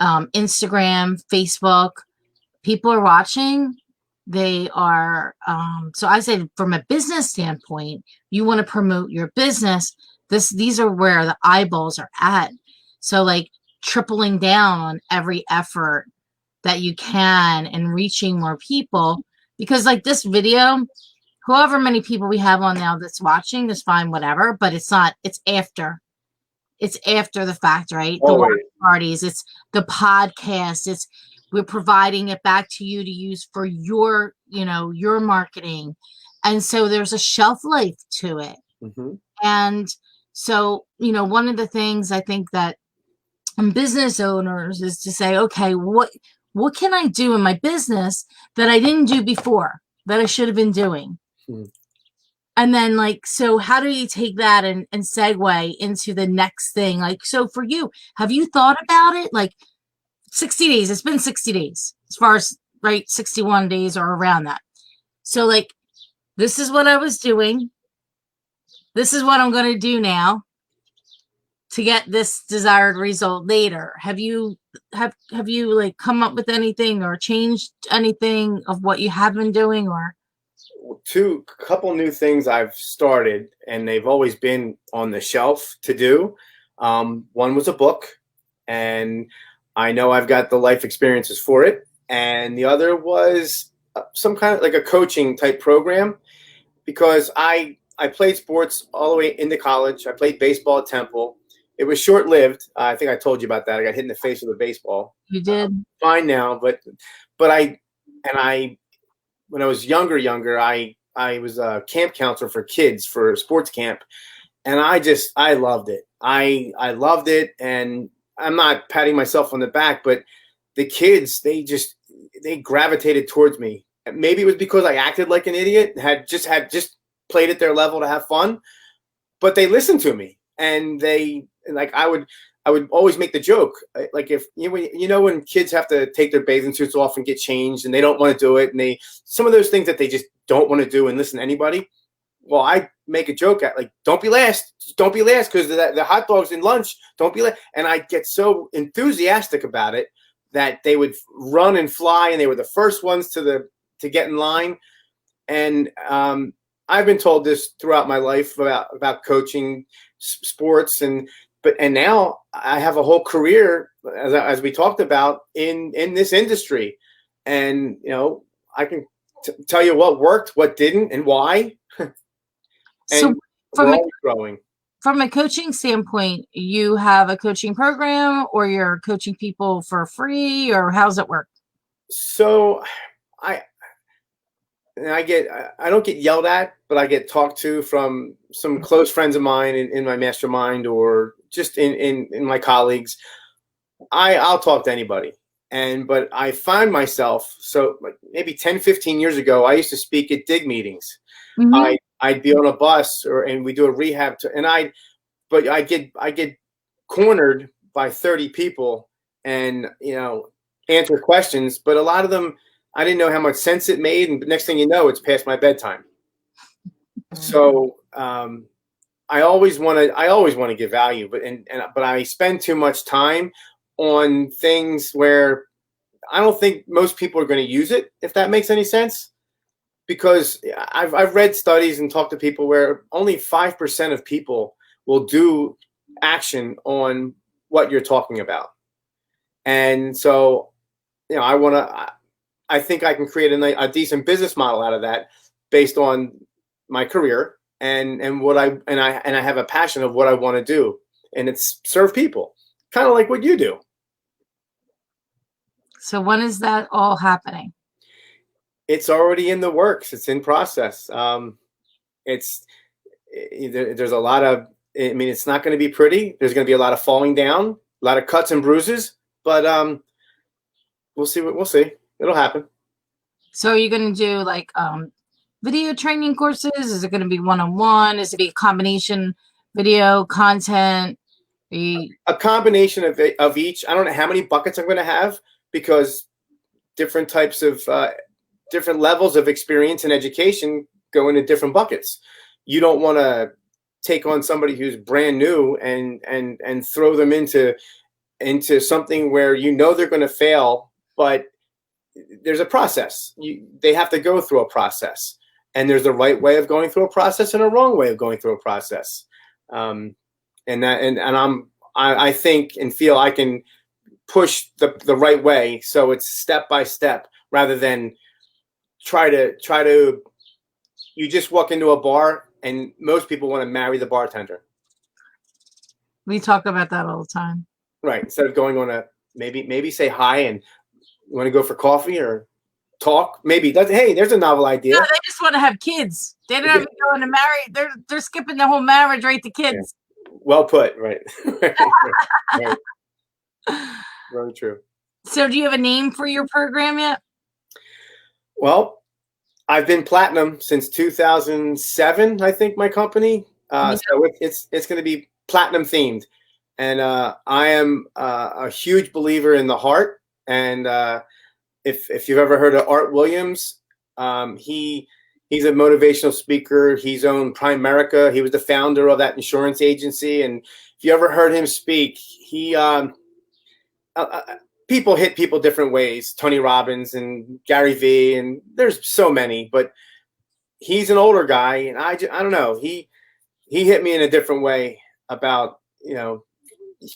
Speaker 1: Instagram, Facebook, people are watching. They are, so I say from a business standpoint, you want to promote your business. These are where the eyeballs are at. So like tripling down on every effort that you can and reaching more people, because like this video, however many people we have on now that's watching is fine, whatever, but it's after the fact, right? The watch parties, it's the podcast, we're providing it back to you to use for your marketing. And so there's a shelf life to it.
Speaker 2: Mm-hmm.
Speaker 1: And so, one of the things I think that business owners is to say, okay, what can I do in my business that I didn't do before, that I should have been doing?
Speaker 2: Hmm.
Speaker 1: And then so how do you take that and segue into the next thing? Like, so for you, have you thought about it? Like 60 days, it's been 60 days as far as, right, 61 days or around that. So like, this is what I was doing. This is what I'm going to do now to get this desired result later. Have you like come up with anything or changed anything of what you have been doing? Or
Speaker 2: couple new things I've started, and they've always been on the shelf to do. One was a book, and I know I've got the life experiences for it. And the other was some kind of like a coaching type program, because I played sports all the way into college. I played baseball at Temple. It was short-lived. I think I told you about that. I got hit in the face with a baseball.
Speaker 1: You did?
Speaker 2: Fine now, but when I was younger, I was a camp counselor for kids for sports camp, and I loved it. I loved it, and I'm not patting myself on the back, but the kids, they gravitated towards me. Maybe it was because I acted like an idiot, had just played at their level to have fun, but they listened to me, and I would always make the joke, like if when kids have to take their bathing suits off and get changed, and they don't want to do it, and some of those things that they just don't want to do and listen to anybody. Well, I make a joke at like, don't be last, because the hot dogs in lunch, don't be last, and I get so enthusiastic about it that they would run and fly, and they were the first ones to get in line. And I've been told this throughout my life about coaching sports, and now I have a whole career, as we talked about, in this industry, and I can tell you what worked, what didn't, and why. And
Speaker 1: so
Speaker 2: we're always growing.
Speaker 1: From a coaching standpoint, you have a coaching program, or you're coaching people for free, or how's it work?
Speaker 2: So I don't get yelled at, but I get talked to from some close friends of mine in my mastermind, or just in my colleagues. I'll talk to anybody, but I find myself, so like maybe 10, 15 years ago, I used to speak at dig meetings.
Speaker 1: Mm-hmm.
Speaker 2: I'd be on a bus and we do a rehab and but I get cornered by 30 people and, answer questions, but a lot of them, I didn't know how much sense it made. And next thing you know, it's past my bedtime. So, I always want to give value, but I spend too much time on things where I don't think most people are going to use it, if that makes any sense. Because I've read studies and talked to people where only 5% of people will do action on what you're talking about. And so, I think I can create a decent business model out of that based on my career and what I have a passion of what I want to do, and it's serve people, kind of like what you do.
Speaker 1: So when is that all happening?
Speaker 2: It's already in the works. It's in process. It's there's a lot of. I mean, it's not going to be pretty. There's going to be a lot of falling down, a lot of cuts and bruises, but we'll see. We'll see. It'll happen.
Speaker 1: So are you going to do like video training courses? Is it going to be one-on-one? Is it be a combination video content?
Speaker 2: A combination of each. I don't know how many buckets I'm going to have because different types of different levels of experience and education go into different buckets. You don't want to take on somebody who's brand new and throw them into something where they're going to fail, but there's a process. They have to go through a process, and there's the right way of going through a process and a wrong way of going through a process. I think and feel I can push the right way, so it's step by step rather than try to. You just walk into a bar, and most people want to marry the bartender.
Speaker 1: We talk about that all the time.
Speaker 2: Right. Instead of going on a maybe say hi and you want to go for coffee or talk. Maybe hey, there's a novel idea.
Speaker 1: No, they just want to have kids. They don't even go into marry. They're skipping the whole marriage right to kids.
Speaker 2: Yeah. Well put. Right. Right. Very true.
Speaker 1: So do you have a name for your program yet?
Speaker 2: Well, I've been platinum since 2007, I think, my company. So it's going to be platinum themed. And I am a huge believer in the heart. And if you've ever heard of Art Williams, he's a motivational speaker. He's owned Primerica. He was the founder of that insurance agency. And if you ever heard him speak, people hit people different ways. Tony Robbins and Gary Vee, and there's so many. But he's an older guy, and I don't know. He hit me in a different way about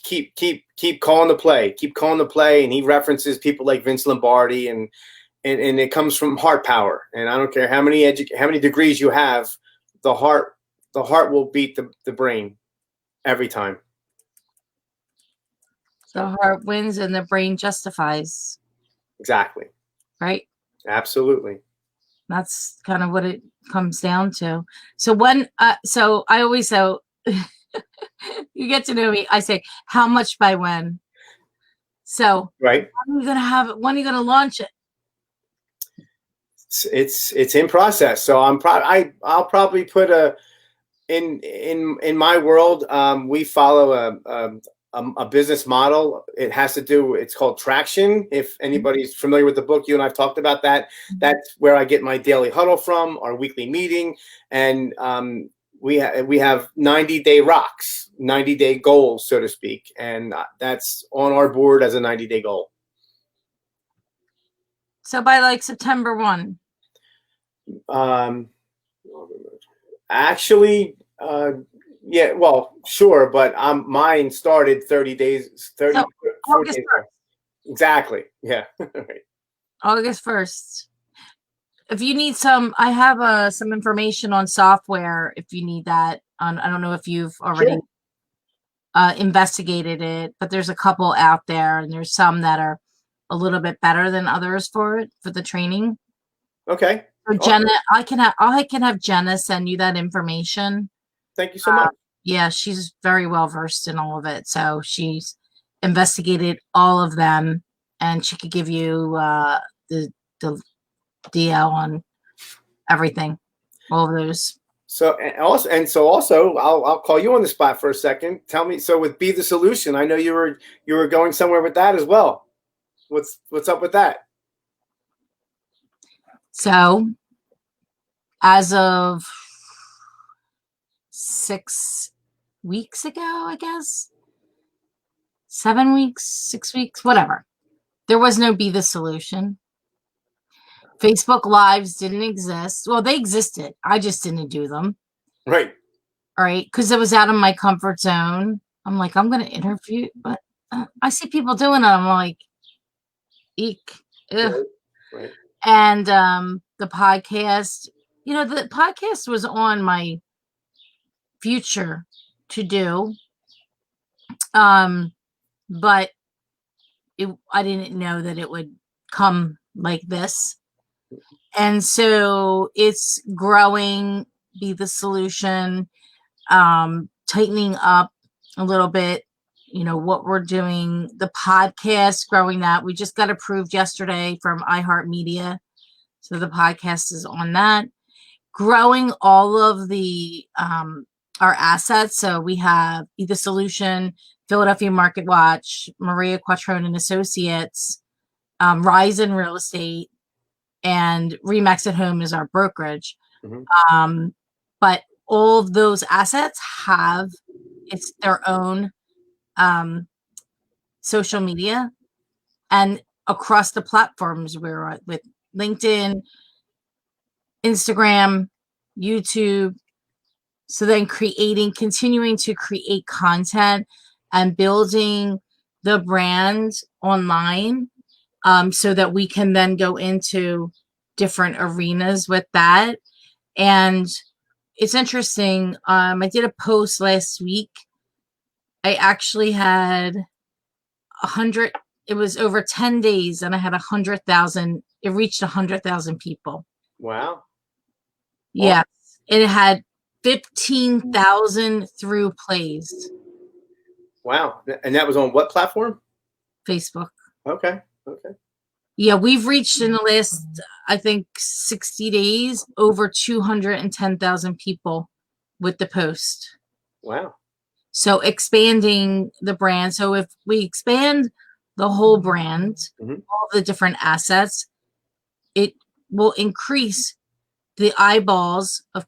Speaker 2: keep calling the play, and he references people like Vince Lombardi, and it comes from heart power. And I don't care how many degrees you have, the heart will beat the brain every time.
Speaker 1: The heart wins and the brain justifies.
Speaker 2: Exactly.
Speaker 1: Right?
Speaker 2: Absolutely.
Speaker 1: That's kind of what it comes down to. So so I always you get to know me. I say, how much by when? So
Speaker 2: right.
Speaker 1: When are you gonna have it? When are you gonna launch it?
Speaker 2: It's in process. So I'll probably put in my world, we follow a business model. It's called traction. If anybody's familiar with the book, you and I've talked about that. That's where I get my daily huddle from, our weekly meeting. And we have 90-day rocks, 90-day goals, so to speak. And that's on our board as a 90-day goal.
Speaker 1: So by like September 1.
Speaker 2: Actually, yeah, well, sure, but mine started 30 days, 30,
Speaker 1: so
Speaker 2: 40 days. Exactly. Yeah. Right.
Speaker 1: August 1st. If you need I have some information on software if you need that. I don't know if you've already investigated it, but there's a couple out there, and there's some that are a little bit better than others for the training.
Speaker 2: Okay.
Speaker 1: So Jenna, I can have Jenna send you that information.
Speaker 2: Thank you so much.
Speaker 1: Yeah, she's very well versed in all of it. So she's investigated all of them. and she could give you the DL on everything, all of those.
Speaker 2: So also, I'll call you on the spot for a second. Tell me, so with Be the Solution, I know you were going somewhere with that as well. What's up with that?
Speaker 1: So as of 6 weeks ago, I guess 7 weeks, 6 weeks, whatever, there was no Be the Solution. Facebook Lives didn't exist. Well, they existed. I just didn't do them.
Speaker 2: Right.
Speaker 1: All right. Because it was out of my comfort zone. I'm like, I'm going to interview, but I see people doing it. I'm like, eek. Ugh.
Speaker 2: Right. Right.
Speaker 1: And the podcast, the podcast was on my future to do. But I didn't know that it would come like this. And so it's growing, Be the Solution, tightening up a little bit, what we're doing, the podcast, growing that. We just got approved yesterday from iHeartMedia. So the podcast is on that. Growing all of the our assets. So we have Be the Solution, Philadelphia Market Watch, Maria Quattrone and Associates, Rise in Real Estate, and Remax at Home is our brokerage.
Speaker 2: Mm-hmm.
Speaker 1: But all of those assets have their own social media, and across the platforms we're with LinkedIn, Instagram, YouTube. So then continuing to create content and building the brand online, so that we can then go into different arenas with that. And it's interesting. I did a post last week. I actually had 100. It was over 10 days, and I had 100,000. It reached 100,000 people.
Speaker 2: Wow.
Speaker 1: Yeah, and it had 15,000 through plays.
Speaker 2: Wow. And that was on what platform?
Speaker 1: Facebook.
Speaker 2: Okay.
Speaker 1: Yeah, we've reached in the last, I think, 60 days over 210,000 people with the post.
Speaker 2: Wow.
Speaker 1: So expanding the brand. So if we expand the whole brand,
Speaker 2: mm-hmm.
Speaker 1: all the different assets, it will increase the eyeballs of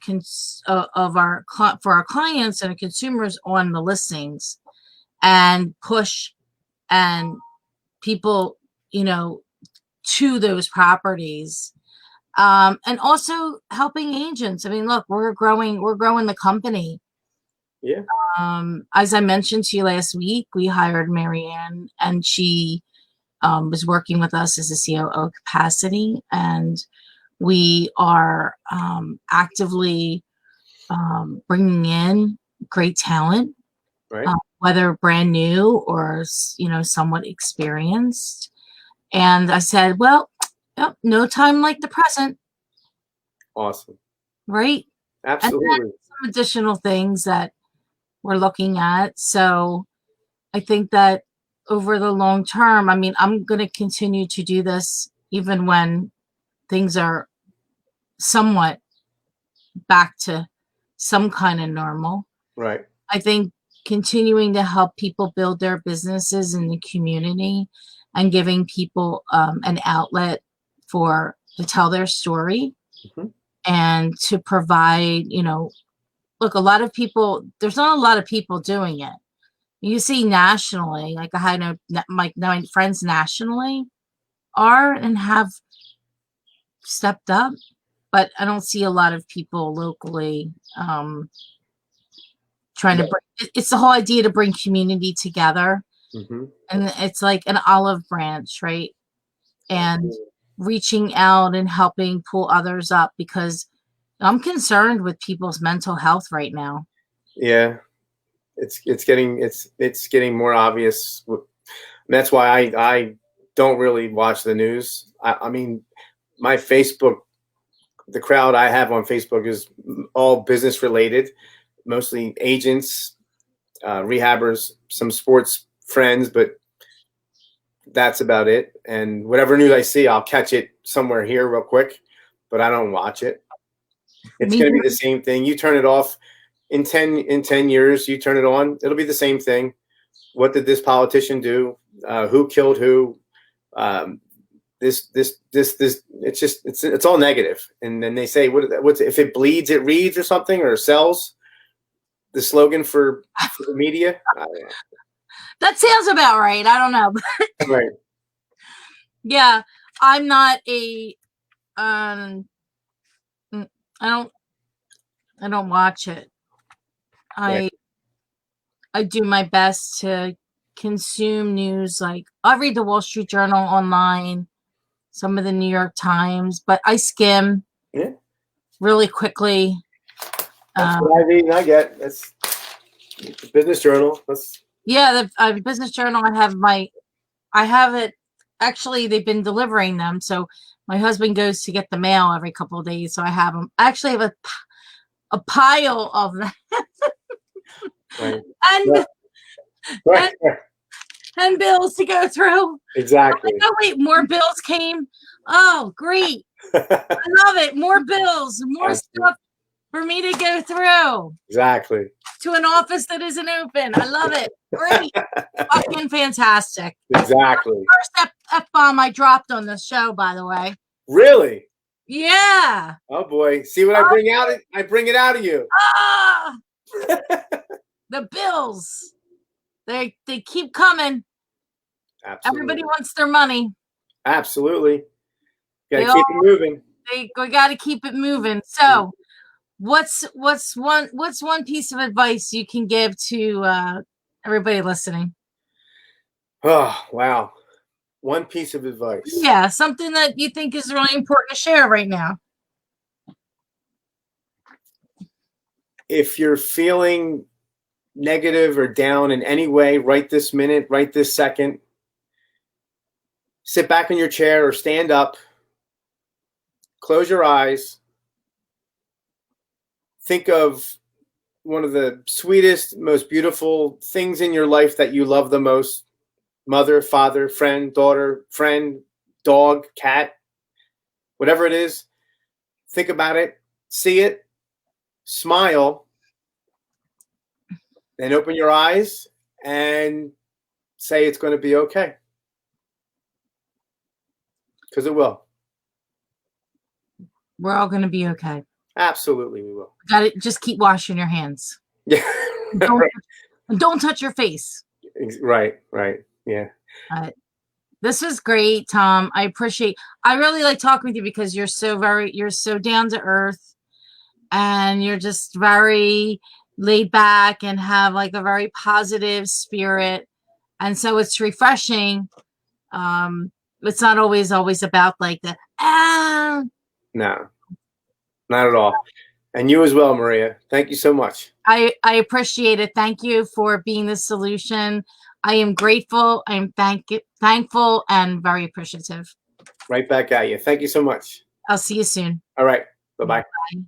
Speaker 1: our for our clients and consumers on the listings, and push and people, to those properties, and also helping agents. I mean, look, we're growing the company.
Speaker 2: Yeah.
Speaker 1: As I mentioned to you last week, we hired Marianne, and she was working with us as a COO capacity, and we are actively bringing in great talent,
Speaker 2: right.
Speaker 1: Whether brand new or somewhat experienced. And I said, well, no time like the present.
Speaker 2: Awesome.
Speaker 1: Right.
Speaker 2: Absolutely.
Speaker 1: And some additional things that we're looking at. So I think that over the long term, I mean, I'm going to continue to do this even when things are somewhat back to some kind of normal.
Speaker 2: Right.
Speaker 1: I think continuing to help people build their businesses in the community and giving people an outlet to tell their story,
Speaker 2: mm-hmm.
Speaker 1: and to provide, look, there's not a lot of people doing it. You see nationally, like I know my friends nationally are and have stepped up, but I don't see a lot of people locally trying to bring. It's the whole idea to bring community together,
Speaker 2: mm-hmm.
Speaker 1: and it's like an olive branch, right? And reaching out and helping pull others up, because I'm concerned with people's mental health right now.
Speaker 2: Yeah, it's getting more obvious. That's why I don't really watch the news. I mean, my Facebook, the crowd I have on Facebook is all business related, mostly agents, rehabbers, some sports friends, but that's about it. And whatever news I see, I'll catch it somewhere here real quick, but I don't watch it. It's
Speaker 1: Me
Speaker 2: going to be
Speaker 1: too.
Speaker 2: the same thing. You turn it off in 10 years, you turn it on, it'll be the same thing. What did this politician do? Who killed who? This. It's all negative. And then they say, what's if it bleeds, it reads, or something, or sells. The slogan for the media.
Speaker 1: That sounds about right. I don't know.
Speaker 2: Right.
Speaker 1: Yeah, I'm not a. I don't watch it.
Speaker 2: Right.
Speaker 1: I do my best to consume news. Like I read the Wall Street Journal online, some of the New York Times, but I skim
Speaker 2: Yeah.
Speaker 1: really quickly.
Speaker 2: That's what I read and I get. That's the Business Journal.
Speaker 1: Yeah, the Business Journal. I have it. Actually, they've been delivering them, so my husband goes to get the mail every couple of days. So I have them. I actually have a pile of them.
Speaker 2: Right.
Speaker 1: and,
Speaker 2: Right.
Speaker 1: and bills to go through.
Speaker 2: Exactly.
Speaker 1: Oh wait, more bills came. Oh, great. I love it. More bills, more stuff for me to go through.
Speaker 2: Exactly.
Speaker 1: To an office that isn't open. I love it. Great. Fucking fantastic.
Speaker 2: Exactly.
Speaker 1: First F-bomb I dropped on this show, by the way.
Speaker 2: Really?
Speaker 1: Yeah.
Speaker 2: Oh boy. See what I bring out? I bring it out of you.
Speaker 1: Ah! The bills. They keep coming.
Speaker 2: Absolutely.
Speaker 1: Everybody wants their money.
Speaker 2: Absolutely. Gotta keep it moving.
Speaker 1: We gotta keep it moving. So what's one piece of advice you can give to everybody listening?
Speaker 2: Oh, wow. One piece of advice.
Speaker 1: Yeah, something that you think is really important to share right now.
Speaker 2: If you're feeling negative or down in any way, right this minute, right this second, sit back in your chair or stand up, close your eyes, think of one of the sweetest, most beautiful things in your life that you love the most: mother, father, friend, daughter, friend, dog, cat, whatever it is. Think about it, see it, smile, then open your eyes and say it's going to be okay. Because it will.
Speaker 1: We're all going to be okay.
Speaker 2: Absolutely, we will.
Speaker 1: Got it. Just keep washing your hands.
Speaker 2: Yeah.
Speaker 1: Don't touch your face.
Speaker 2: Right. Yeah.
Speaker 1: This was great, Tom. I really like talking with you because you're so down to earth, and you're just very laid back and have like a very positive spirit. And so it's refreshing. It's not always about like the
Speaker 2: No, not at all. And you as well, Maria. Thank you so much.
Speaker 1: I appreciate it. Thank you for being the solution. I am grateful. I am thankful and very appreciative.
Speaker 2: Right back at you. Thank you so much.
Speaker 1: I'll see you soon.
Speaker 2: All right. Bye-bye.
Speaker 1: Bye.